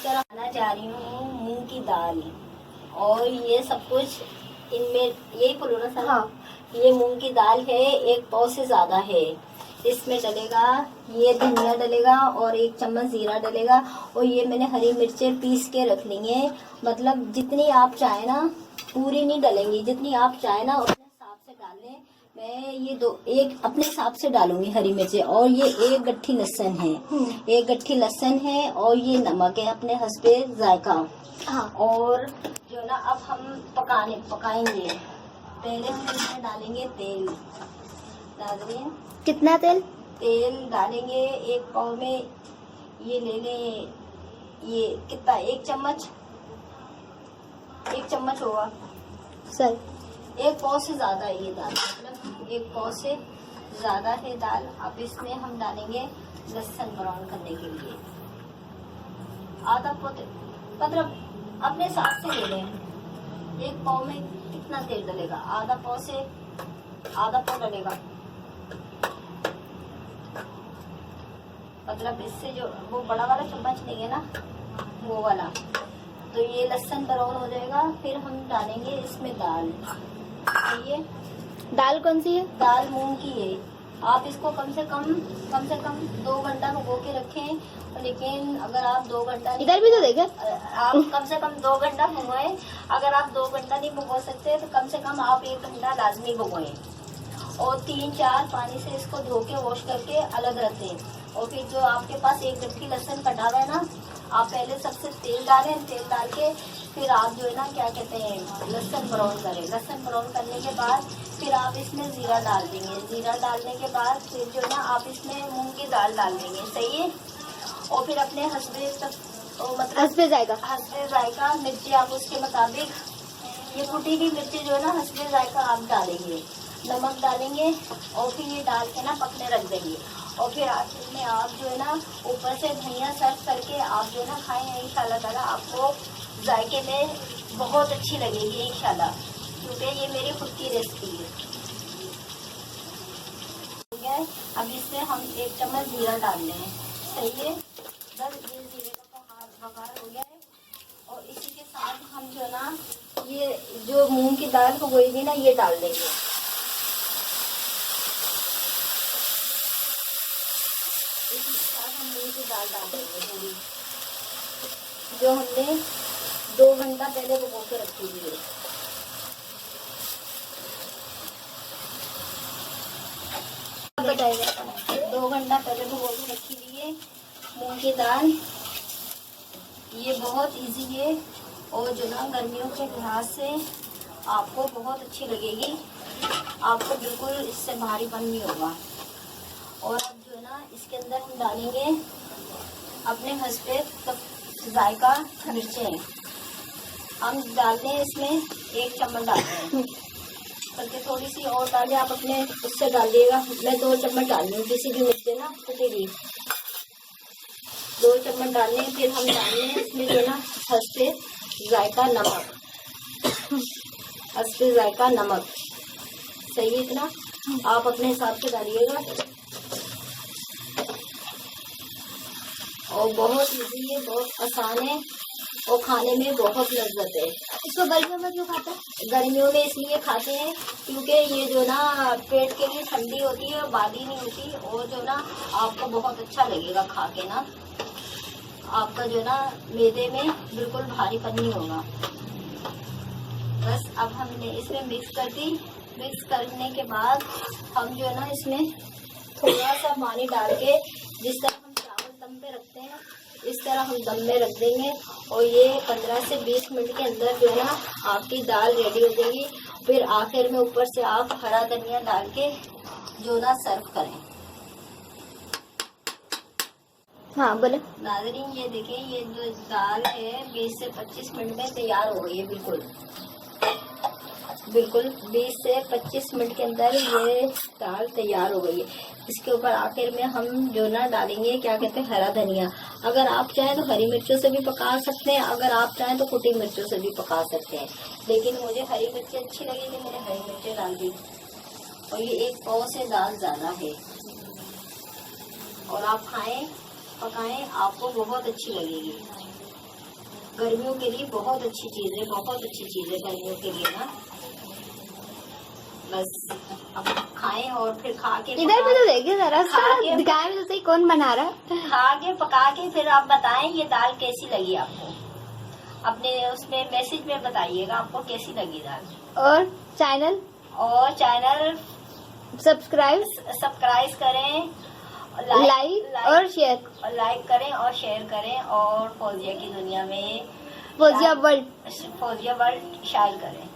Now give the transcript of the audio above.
इस तरह खाना जा रही हूँ मूंग की दाल, और ये सब कुछ इनमें यही बोलो ना सर। हाँ, ये मूंग की दाल है, 1 पाव से ज़्यादा है। इसमें डलेगा ये धनिया डलेगा और 1 चम्मच जीरा डलेगा, और ये मैंने हरी मिर्चें पीस के रख ली हैं। मतलब जितनी आप चाहे ना, पूरी नहीं डलेंगी, जितनी आप चाहे ना अपने हिसाब से डाल लें। मैं ये एक अपने हिसाब से डालूंगी हरी मिर्चें, और ये 1 गट्ठी लहसुन है, 1 गट्ठी लहसुन है, और ये नमक है अपने हस्बे जायका। हाँ, और जो ना अब हम पकाएंगे। पहले हम इसमें डालेंगे तेल। नाज़रीन, कितना तेल? तेल डालेंगे 1 पाव में, ये ले लें, ये कितना 1 चम्मच, 1 चम्मच होगा सर। 1 पाव से ज़्यादा है ये दाल, मतलब 1 पाव से ज़्यादा है दाल। अब इसमें हम डालेंगे लहसुन ब्राउन करने के लिए आधा पाव, मतलब अपने हिसाब से ले लें। 1 पाव में कितना तेल डलेगा? आधा पाव से आधा पाव डलेगा, मतलब इससे जो वो बड़ा वाला चम्मच नहीं है ना, वो वाला। तो ये लहसुन ब्राउन हो जाएगा, फिर हम डालेंगे इसमें दाल। ये दाल कौन सी है? दाल मूंग की है। आप इसको कम से कम 2 घंटा भिगो के रखें, लेकिन अगर आप 2 घंटा इधर भी तो देखे, आप कम से कम 2 घंटा भिगोएं। अगर आप 2 घंटा नहीं भिगो सकते तो कम से कम आप 1 घंटा लाजमी भिगोएं, और 3-4 पानी से इसको धो के वॉश करके अलग रखें। और फिर जो आपके पास 1 गट्ठी लहसुन कटा हुआ है ना, आप पहले सबसे तेल डालें, तेल डाल के फिर आप जो है ना क्या कहते हैं लहसुन ब्राउन करें। लहसुन ब्राउन करने के बाद फिर आप इसमें जीरा डाल देंगे। जीरा डालने के बाद फिर जो है ना आप इसमें मूंग की दाल डाल देंगे, सही है। और फिर अपने हस्बे जायका मिर्ची आप उसके मुताबिक, ये कुटी हुई मिर्ची जो है ना हस्बे जायका आप डालेंगे, नमक डालेंगे, और फिर ये डाल के ना पकने रख देंगे। और फिर आखिर में आप जो है ना ऊपर से धनिया सर्व करके आप जो है ना खाएं, इंशाल्लाह ताला आपको जायके में बहुत अच्छी लगेगी इंशाल्लाह, क्योंकि ये मेरी खुद की रेसिपी है। ठीक है, अब इसमें हम 1 चम्मच जीरा डाल लें, सही है। बस ये जीरे का बघार हो गया है, और इसी के साथ हम जो ना ये जो मूंग की दाल भिगोएंगे ना ये डाल देंगे। इसी के साथ हम मूंग की दाल डाल देंगे पूरी, जो हमने 2 घंटा पहले भिगो के रखी हुई है। बताइएगा, 2 घंटा पहले भिगो के रखी हुई है मूंग की दाल। ये बहुत इजी है, और जो ना गर्मियों के लिहाज से आपको बहुत अच्छी लगेगी, आपको बिल्कुल इससे भारीपन नहीं होगा। और अब जो है ना इसके अंदर हम डालेंगे अपने हस्बे जायका मिर्चें। हम डालते हैं इसमें 1 चम्मच डालते हैं, करके थोड़ी सी और डालें, आप अपने उससे डालिएगा। मैं 2 चम्मच डाल रही हूँ, किसी भी मिर्चें ना कुटेगी 2 चम्मच डालने। फिर हम डालने हैं इसमें जो ना हस्बे जायका नमक, हस्बे जायका नमक, सही है। इतना आप अपने हिसाब से डालिएगा, और बहुत इजी है, बहुत आसान है, और खाने में बहुत लज्जत है। इसको गर्मियों में क्यों खाते हैं? गर्मियों में इसलिए खाते हैं क्योंकि ये जो ना पेट के लिए ठंडी होती है, बादी नहीं होती, और जो ना आपको बहुत अच्छा लगेगा खा के ना, आपका जो ना मैदे में बिल्कुल भारीपन नहीं होगा। बस अब हमने इसमें मिक्स कर दी। मिक्स करने के बाद हम जो है ना इसमें थोड़ा सा पानी डाल के, जिस तरह हम चावल दम पे रखते हैं इस तरह हम दम में रख देंगे, और ये 15 से 20 मिनट के अंदर जो है ना आपकी दाल रेडी हो जाएगी। फिर आखिर में ऊपर से आप हरा धनिया डाल के जो ना सर्व करें। हाँ बोले। नाज़रीन ये देखें, ये जो दाल है 20 से 25 मिनट में तैयार हो गई है, बिल्कुल 20 से 25 मिनट के अंदर ये दाल तैयार हो गई है। इसके ऊपर आखिर में हम जो ना डालेंगे क्या कहते हैं हरा धनिया। अगर आप चाहें तो हरी मिर्चों से भी पका सकते हैं, अगर आप चाहें तो कुटी मिर्चों से भी पका सकते हैं, लेकिन मुझे हरी मिर्ची अच्छी लगेगी, मैंने हरी मिर्ची डाल दी। और ये 1 पाव से दाल ज़्यादा है, और आप खाएं पकाएं, आपको बहुत अच्छी लगेगी। गर्मियों के लिए बहुत अच्छी चीज है, बहुत अच्छी चीज है गर्मियों के लिए ना। बस अब खाएं और फिर खा के इधर भी तो देखिए जरा सा, खा के दिखाए भी तो सही कौन बना रहा है। खा के पका के फिर आप बताएं ये दाल कैसी लगी आपको। अपने उसमें मैसेज में बताइएगा आपको कैसी लगी दाल। और चैनल सब्सक्राइब करें, लाइक और शेयर लाइक करें और शेयर करें, और फौजिया की दुनिया में फौजिया वर्ल्ड शायर करें।